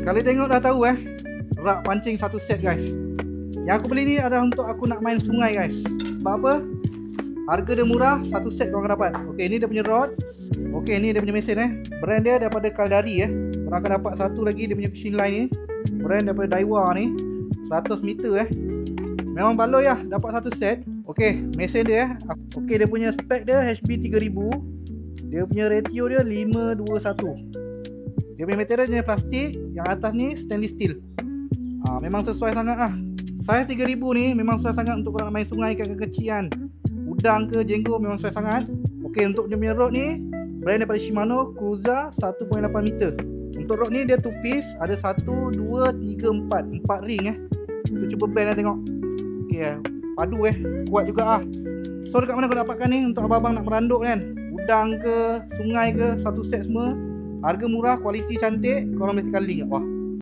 Kalian tengok dah tahu rak pancing satu set guys. Yang aku beli ni adalah untuk aku nak main sungai guys. Sebab apa? Harga dia murah, satu set korang akan dapat. Okey, ni dia punya rod. Okey, ni dia punya mesin Brand dia daripada Caldari Korang akan dapat satu lagi dia punya fishing line ni. Brand daripada Daiwa ni. 100 meter Memang baloi lah dapat satu set. Okey, mesin dia Okey, dia punya spek dia HB 3000. Dia punya ratio dia 5:1. Dia punya material jenis plastik. Yang atas ni stainless steel. Memang sesuai sangat lah. Saiz 3000 ni memang sesuai sangat untuk korang main sungai ikan kecilan. Udang ke jenggo memang sesuai sangat. Okey, untuk dia punya rod ni brand daripada Shimano Cruiser 1.8 meter. Untuk rod ni dia 2 piece. Ada 1, 2, 3, 4 4 ring Kita cuba blend tengok. Okey padu kuat juga So dekat mana kau dapatkan ni untuk abang-abang nak meranduk kan? Udang ke, sungai ke, satu set semua. Harga murah, kualiti cantik. Korang boleh tekan link. Wah,